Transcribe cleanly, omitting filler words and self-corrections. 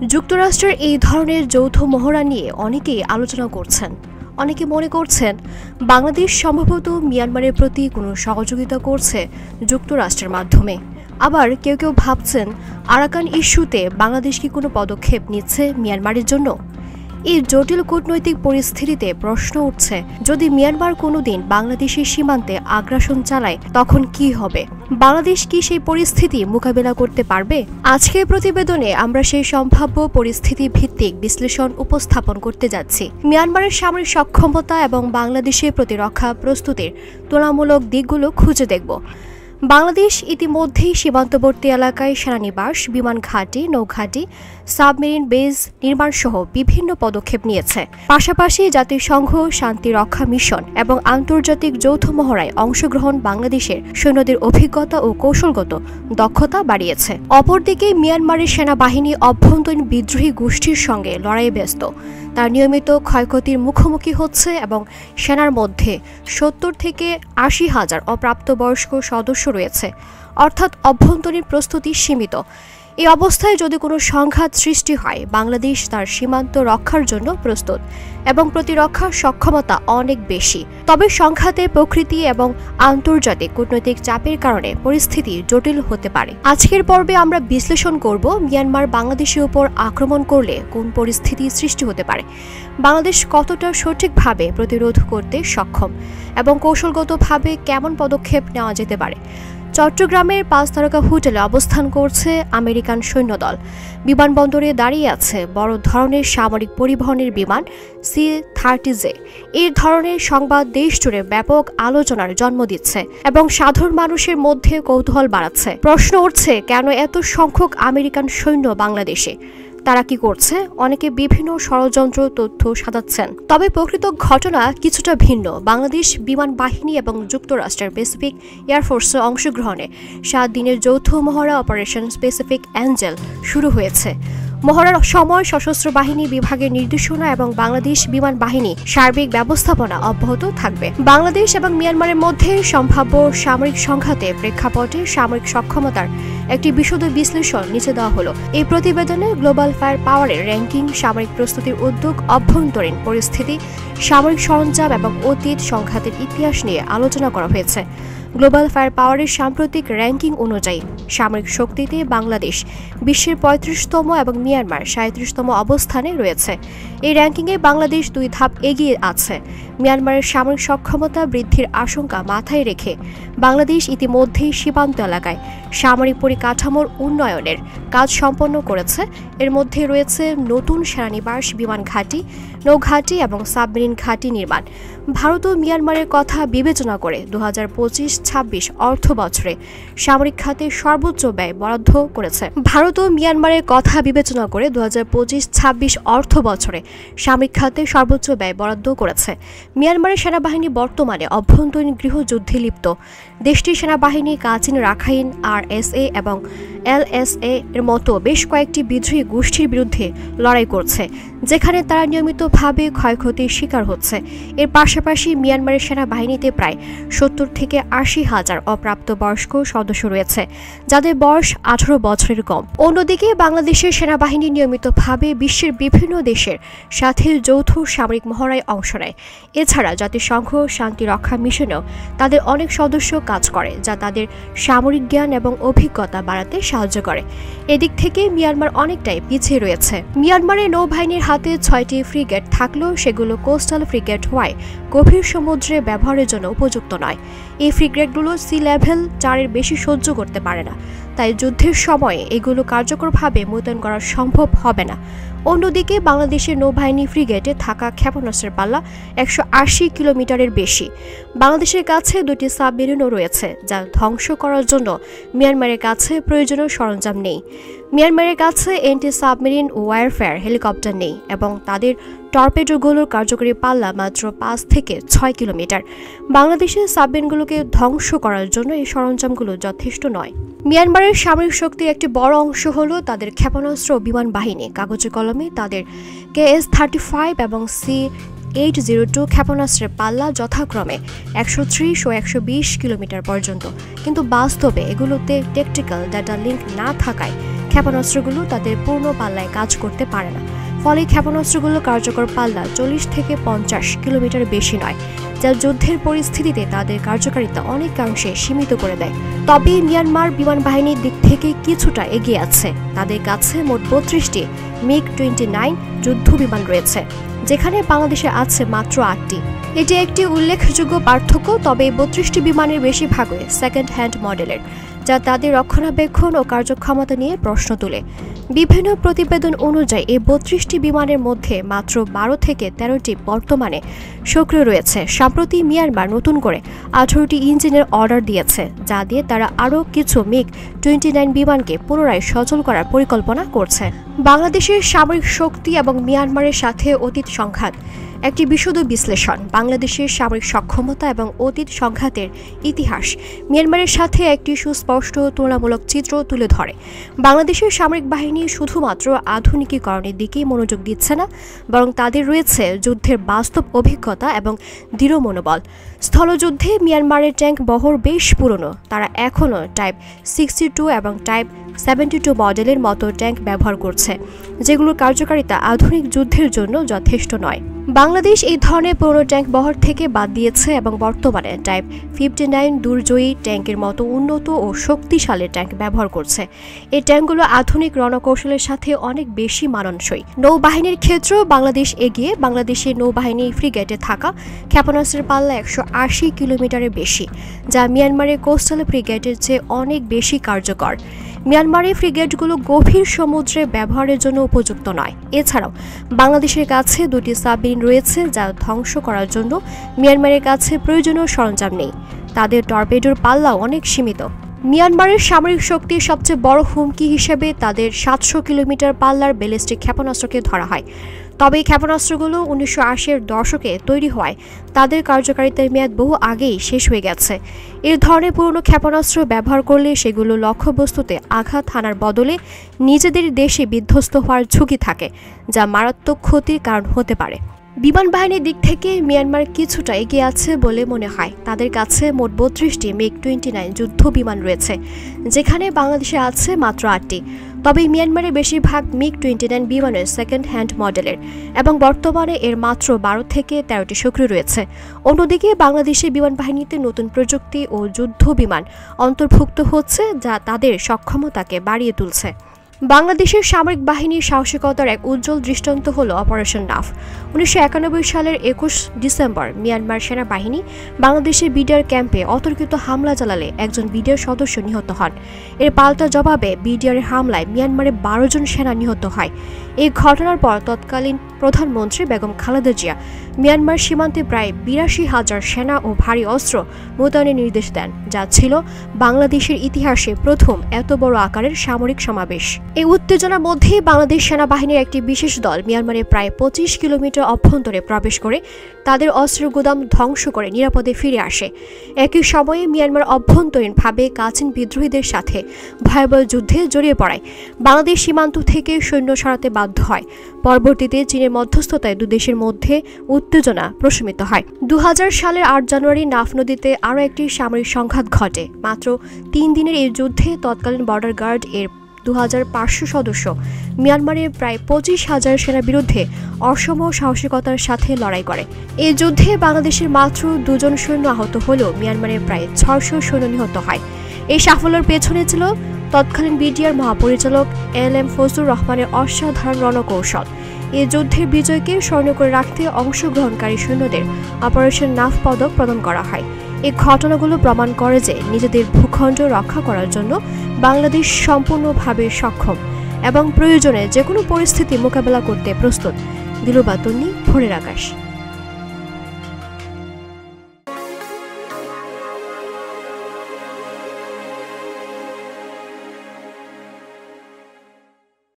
যুক্তরাষ্ট্রের এই ধরনের যৌথ মহড়া নিয়ে অনেকেই আলোচনা করছেন। অনেকে মনে করছেন বাংলাদেশ সম্ভবত মিয়ানমারের প্রতি কোনো সহযোগিতা করছে যুক্তরাষ্ট্রের মাধ্যমে। আবার কেউ কেউ ভাবছেন আরাকান ইস্যুতে বাংলাদেশ কি কোনো পদক্ষেপ নিচ্ছে মিয়ানমারের জন্য। এই জটিল কূটনৈতিক পরিস্থিতিতে প্রশ্ন উঠছে, যদি মিয়ানমার কোনোদিন বাংলাদেশের সীমান্তে আগ্রাসন চালায় তখন কি হবে? বাংলাদেশ কি সেই পরিস্থিতি মোকাবেলা করতে পারবে? আজকের প্রতিবেদনে আমরা সেই সম্ভাব্য পরিস্থিতি ভিত্তিক বিশ্লেষণ উপস্থাপন করতে যাচ্ছি। মিয়ানমারের সামরিক সক্ষমতা এবং বাংলাদেশের প্রতিরক্ষা প্রস্তুতির তুলনামূলক দিকগুলো খুঁজে দেখব। বাংলাদেশ ইতিমধ্যেই সীমান্তবর্তী এলাকায় সেনানিবাস, বিমান ঘাঁটি, নৌঘাঁটি, সাবমেরিন বেজ নির্মাণ সহ বিভিন্ন পদক্ষেপ নিয়েছে। পাশাপাশি জাতিসংঘ শান্তি রক্ষা মিশন এবং আন্তর্জাতিক যৌথ মহড়ায় অংশগ্রহণ বাংলাদেশের সৈন্যদের অভিজ্ঞতা ও কৌশলগত দক্ষতা বাড়িয়েছে। অপরদিকে মিয়ানমারের সেনাবাহিনী অভ্যন্তরীণ বিদ্রোহী গোষ্ঠীর সঙ্গে লড়াইয়ে ব্যস্ত। তার নিয়মিত ক্ষয়ক্ষতির মুখোমুখি হচ্ছে এবং সেনার মধ্যে ৭০ থেকে ৮০ হাজার অপ্রাপ্তবয়স্ক সদস্য রয়েছে, অর্থাৎ অভ্যন্তরীণ প্রস্তুতি সীমিত। এই অবস্থায় যদি কোনো সংঘাত সৃষ্টি হয়, বাংলাদেশ তার সীমান্ত রক্ষার জন্য প্রস্তুত এবং প্রতিরক্ষার সক্ষমতা অনেক বেশি। তবে সংঘাতের প্রকৃতি এবং আন্তর্জাতিক কূটনৈতিক চাপের কারণে পরিস্থিতি জটিল হতে পারে। আজকের পর্বে আমরা বিশ্লেষণ করব মিয়ানমার বাংলাদেশের উপর আক্রমণ করলে কোন পরিস্থিতি সৃষ্টি হতে পারে, বাংলাদেশ কতটা সঠিকভাবে প্রতিরোধ করতে সক্ষম এবং কৌশলগতভাবে কেমন পদক্ষেপ নেওয়া যেতে পারে। চট্টগ্রামের ৫ তারকা হোটেলে অবস্থান করছে আমেরিকান সৈন্যদল। বিমানবন্দরে দাঁড়িয়ে আছে বড় ধরনের সামরিক পরিবহনের বিমান C-30J। এই ধরনের সংবাদ দেশ জুড়ে ব্যাপক আলোচনার জন্ম দিচ্ছে এবং সাধারণ মানুষের মধ্যে কৌতূহল বাড়াচ্ছে। প্রশ্ন উঠছে, কেন এত সংখ্যক আমেরিকান সৈন্য বাংলাদেশে? তারা কি করছে? অনেকে বিভিন্ন ষড়যন্ত্র তথ্য সাজাচ্ছেন। তবে প্রকৃত ঘটনা কিছুটা ভিন্ন। বাংলাদেশ বিমান বাহিনী এবং যুক্তরাষ্ট্রের প্যাসিফিক এয়ারফোর্সের অংশগ্রহণে ৭ দিনের যৌথ মহড়া অপারেশন প্যাসিফিক অ্যাঞ্জেল শুরু হয়েছে। মহড়ার সময় সশস্ত্র বাহিনী বিভাগের নির্দেশনা এবং বাংলাদেশ বিমান বাহিনী সার্বিক ব্যবস্থাপনা অব্যাহত থাকবে। বাংলাদেশ এবং মিয়ানমারের মধ্যে সম্ভাব্য সামরিক সংঘাতে প্রেক্ষাপটে সামরিক সক্ষমতার একটি বিশদ বিশ্লেষণ নিচে দেওয়া হলো। এই প্রতিবেদনে গ্লোবাল ফায়ার পাওয়ারের র্যাঙ্কিং, সামরিক প্রস্তুতির উদ্যোগ, অভ্যন্তরীণ পরিস্থিতি, সামরিক সরঞ্জাম এবং অতীত সংঘাতের ইতিহাস নিয়ে আলোচনা করা হয়েছে। গ্লোবাল ফায়ার পাওয়ারের সাম্প্রতিক র্যাঙ্কিং অনুযায়ী সামরিক শক্তিতে বাংলাদেশ বিশ্বের ৩৫তম এবং মিয়ানমার ৩৭তম অবস্থানে রয়েছে। এই র্যাঙ্কিংয়ে বাংলাদেশ ২ ধাপ এগিয়ে আছে। মিয়ানমারের সামরিক সক্ষমতা বৃদ্ধির আশঙ্কা মাথায় রেখে বাংলাদেশ ইতিমধ্যেই সীমান্ত এলাকায় সামরিক পরিকাঠামোর উন্নয়নের কাজ সম্পন্ন করেছে। এর মধ্যে রয়েছে নতুন সেনানিবাস, বিমান ঘাঁটি, নৌঘাঁটি এবং সাবমেরিন ঘাঁটি নির্মাণ। ভারত ও মিয়ানমারের কথা বিবেচনা করে ২০২৫-২৬ অর্থ বছরে সামরিক খাতে সর্বোচ্চ ব্যয় বরাদ্দ করেছে। ভারত ও মিয়ানমারের কথা বিবেচনা করে ২০২৫-২৬ অর্থ বছরে সামরিক খাতে সর্বোচ্চ ব্যয় বরাদ্দ করেছে। মিয়ানমারের সেনাবাহিনী বর্তমানে অভ্যন্তরীণ গৃহযুদ্ধে লিপ্ত। দেশটির সেনাবাহিনী কাচিন, রাখাইন, RSA এবং LSA এর মতো বেশ কয়েকটি বিদ্রোহী গোষ্ঠীর বিরুদ্ধে লড়াই করছে, যেখানে তারা নিয়মিতভাবে ক্ষয়ক্ষতির শিকার হচ্ছে। এর পাশাপাশি মিয়ানমারের সেনাবাহিনীতে প্রায় ৭০ থেকে ৮০ হাজার অপ্রাপ্তবয়স্ক সদস্য রয়েছে, যাদের বয়স ১৮ বছরের কম। অন্যদিকে বাংলাদেশের সেনাবাহিনী নিয়মিতভাবে বিশ্বের বিভিন্ন দেশের সাথে যৌথ সামরিক মহড়ায় অংশ নেয়। এছাড়া জাতিসংঘ শান্তি রক্ষা মিশনেও তাদের অনেক সদস্য কাজ করে, যা তাদের সামরিক জ্ঞান এবং অভিজ্ঞতা বাড়াতে সাহায্য করে। এদিক থেকে মিয়ানমার অনেকটাই পিছিয়ে রয়েছে। মিয়ানমারের নৌবাহিনীর হাতে ৬টি ফ্রিগেট থাকলেও সেগুলো কোস্টাল ফ্রিগেট হওয়ায় গভীর সমুদ্রে ব্যবহারের জন্য উপযুক্ত নয়। এই ফ্রিগেটগুলো সি লেভেল ৪-এর বেশি সহ্য করতে পারে না, তাই যুদ্ধের সময়ে এগুলো কার্যকরভাবে মোতায়েন করা সম্ভব হবে না। অন্যদিকে বাংলাদেশের নৌবাহিনী ফ্রিগেটে থাকা ক্ষেপণাস্ত্রের পাল্লা ১৮০ কিলোমিটারের বেশি। বাংলাদেশের কাছে ২টি সাবমেরিনও রয়েছে, যা ধ্বংস করার জন্য মিয়ানমারের কাছে প্রয়োজনীয় সরঞ্জাম নেই। মিয়ানমারের কাছে এন্টি সাবমেরিন ওয়ারফেয়ার হেলিকপ্টার নেই এবং তাদের টর্পেডোগুলোর কার্যকরী পাল্লা মাত্র ৫ থেকে ৬ কিলোমিটার। বাংলাদেশের সাবমেরিনগুলোকে ধ্বংস করার জন্য এই সরঞ্জামগুলো যথেষ্ট নয়। মিয়ানমারের সামরিক শক্তির একটি বড় অংশ হলো তাদের ক্ষেপণাস্ত্র বিমান বাহিনী। কাগজে কলমে তাদের KS-35 এবং C-802 ক্ষেপণাস্ত্রের পাল্লা যথাক্রমে ১৩০ ও ১২০ কিলোমিটার পর্যন্ত, কিন্তু বাস্তবে এগুলোতে টেকটিক্যাল ডাটা লিঙ্ক না থাকায় ক্ষেপণাস্ত্রগুলো তাদের পূর্ণ পাল্লায় কাজ করতে পারে না। ফলে ক্ষেপণাস্ত্রগুলো কার্যকর পাল্লা 40 থেকে 50 কিলোমিটার বেশি নয়, যা যুদ্ধের পরিস্থিতিতে তাদের কার্যকারিতা অনেকাংশে সীমিত করে দেয়। তবে মিয়ানমার বিমান বাহিনীর দিক থেকে কিছুটা এগিয়ে আছে। তাদের কাছে মোট 32টি MiG-29 যুদ্ধ বিমান রয়েছে, যেখানে বাংলাদেশে আছে মাত্র 8টি। এটি একটি উল্লেখযোগ্য পার্থক্য। তবে 32টি বিমানের বেশিরভাগই সেকেন্ড হ্যান্ড মডেলের, যা তাদের রক্ষণাবেক্ষণ ও কার্যক্ষমতা নিয়ে প্রশ্ন তোলে। বিভিন্ন প্রতিবেদন অনুযায়ী এই 32টি বিমানের মধ্যে মাত্র 12 থেকে 13টি বর্তমানে সক্রিয় রয়েছে। সম্প্রতি মিয়ানমার নতুন করে 18টি ইঞ্জিনের অর্ডার দিয়েছে, যা দিয়ে তারা আরও কিছু MiG-29 বিমানকে পুনরায় সচল করার পরিকল্পনা করছে। বাংলাদেশের সামরিক শক্তি এবং মিয়ানমারের সাথে অতীত সংঘাত। একটি বিশদ বিশ্লেষণ বাংলাদেশের সামরিক সক্ষমতা এবং অতীত সংঘাতের ইতিহাস মিয়ানমারের সাথে একটি সুস্পষ্ট তুলনামূলক চিত্র তুলে ধরে। বাংলাদেশের সামরিক বাহিনী শুধুমাত্র আধুনিকীকরণের দিকেই মনোযোগ দিচ্ছে না, বরং তাদের রয়েছে যুদ্ধের বাস্তব অভিজ্ঞতা এবং দৃঢ় মনোবল। স্থলযুদ্ধে মিয়ানমারের ট্যাঙ্ক বহর বেশ পুরনো। তারা এখনও টাইপ 62 এবং টাইপ 72 মডেলের মতো ট্যাঙ্ক ব্যবহার করছে, যেগুলোর কার্যকারিতা আধুনিক যুদ্ধের জন্য যথেষ্ট নয়। বাংলাদেশ এই ধরনের পুরনো ট্যাঙ্ক বহর থেকে বাদ দিয়েছে এবং বর্তমানে টাইপ 59 দুর্জয়ী ট্যাঙ্কের মতো উন্নত ও শক্তিশালী ট্যাঙ্ক ব্যবহার করছে। এই ট্যাঙ্কগুলো আধুনিক রণকৌশলের সাথে অনেক বেশি মানানসই। নৌবাহিনীর ক্ষেত্রেও বাংলাদেশ এগিয়ে। বাংলাদেশের নৌবাহিনী ফ্রিগেটে থাকা ক্ষেপণাস্ত্রের পাল্লা 180 কিলোমিটারের বেশি, যা মিয়ানমারের কোস্টাল ফ্রিগেটের চেয়ে অনেক বেশি কার্যকর। মিয়ানমারের ফ্রিগেটগুলো গভীর সমুদ্রে ব্যবহারের জন্য উপযুক্ত নয়। এছাড়াও বাংলাদেশের কাছে 2টি সাবমেরিন রয়েছে, যা ধ্বংস করার জন্য মিয়ানমারের কাছে প্রয়োজনীয় সরঞ্জাম নেই। তাদের টর্পেডোর পাল্লাও অনেক সীমিত। মিয়ানমারের সামরিক শক্তির সবচেয়ে বড় হুমকি হিসেবে তাদের 700 কিলোমিটার পাল্লার ব্যালিস্টিক ক্ষেপণাস্ত্রকে ধরা হয়। তবে এই ক্ষেপণাস্ত্রগুলো 1980-এর দশকে তৈরি হওয়ায় তাদের কার্যকারিতার মেয়াদ বহু আগেই শেষ হয়ে গেছে। এর ধরনের পুরনো ক্ষেপণাস্ত্র ব্যবহার করলে সেগুলো লক্ষ্যবস্তুতে আঘাত হানার বদলে নিজেদের দেশে বিধ্বস্ত হওয়ার ঝুঁকি থাকে, যা মারাত্মক ক্ষতির কারণ হতে পারে। বিমান বাহিনীর দিক থেকে মিয়ানমার কিছুটা এগিয়ে আছে বলে মনে হয়। তাদের কাছে মোট 32টি MiG-29 যুদ্ধ বিমান রয়েছে, যেখানে বাংলাদেশে আছে মাত্র 8টি। তবে মিয়ানমারের বেশিরভাগ MiG-29 বিমানের সেকেন্ড হ্যান্ড মডেলের এবং বর্তমানে এর মাত্র 12 থেকে 13টি সক্রিয় রয়েছে। অন্যদিকে বাংলাদেশের বিমান বাহিনীতে নতুন প্রযুক্তি ও যুদ্ধ বিমান অন্তর্ভুক্ত হচ্ছে, যা তাদের সক্ষমতাকে বাড়িয়ে তুলছে। বাংলাদেশের সামরিক বাহিনীর সাহসিকতার এক উজ্জ্বল দৃষ্টান্ত হল অপারেশন নাফ। 1991 সালের 21 ডিসেম্বর মিয়ানমার সেনাবাহিনী বাংলাদেশের বিডিআর ক্যাম্পে অতর্কিত হামলা চালালে একজন বিডিআর সদস্য নিহত হন। এর পাল্টা জবাবে বিডিআরের হামলায় মিয়ানমারে 12 জন সেনা নিহত হয়। এই ঘটনার পর তৎকালীন প্রধানমন্ত্রী বেগম খালেদা জিয়া মিয়ানমার সীমান্তে প্রায় 82,000 সেনা ও ভারী অস্ত্র মোতায়েনের নির্দেশ দেন, যা ছিল বাংলাদেশের ইতিহাসে প্রথম এত বড় আকারের সামরিক সমাবেশ। এই উত্তেজনার মধ্যে বাংলাদেশ সেনাবাহিনীর একটি বিশেষ দল মিয়ানমারের প্রায় 25 কিলোমিটার অভ্যন্তরে প্রবেশ করে তাদের অস্ত্রের গুদাম ধ্বংস করে নিরাপদে ফিরে আসে। একই সময়ে মিয়ানমার অভ্যন্তরীণভাবে কাচিন বিদ্রোহীদের সাথে ভয়াবহ যুদ্ধে জড়িয়ে পড়ায় বাংলাদেশ সীমান্ত থেকে সৈন্য সরাতে বাধ্য হয়। পরবর্তীতে চীনের মধ্যস্থতায় দুদেশের মধ্যে উত্তেজনা প্রশমিত হয়। 2000 সালের 8 জানুয়ারি নাফ নদীতে আরও একটি সামরিক সংঘাত ঘটে। মাত্র 3 দিনের এই যুদ্ধে তৎকালীন বর্ডার গার্ড এর 2500 সদস্য মিয়ানমারের প্রায় 25,000 সেনার বিরুদ্ধে অসম সাহসিকতার সাথে লড়াই করে। এই যুদ্ধে বাংলাদেশের মাত্র 2 জন সৈন্য আহত হলেও মিয়ানমারের প্রায় 600 সৈন্য নিহত হয়। এই সাফল্যের পেছনে ছিল তৎকালীন বিডিআর মহাপরিচালক LM ফজলুর রহমানের অসাধারণ রণকৌশল। এই যুদ্ধের বিজয়কে স্মরণ করে রাখতে অংশগ্রহণকারী সৈন্যদের অপারেশন নাফ পদক প্রদান করা হয়। এই ঘটনাগুলো প্রমাণ করে যে নিজেদের ভূখণ্ড রক্ষা করার জন্য বাংলাদেশ সম্পূর্ণভাবে সক্ষম এবং প্রয়োজনে যে কোনো পরিস্থিতি মোকাবেলা করতে প্রস্তুত। দিলুবাতুন্নি, ভোরের আকাশ।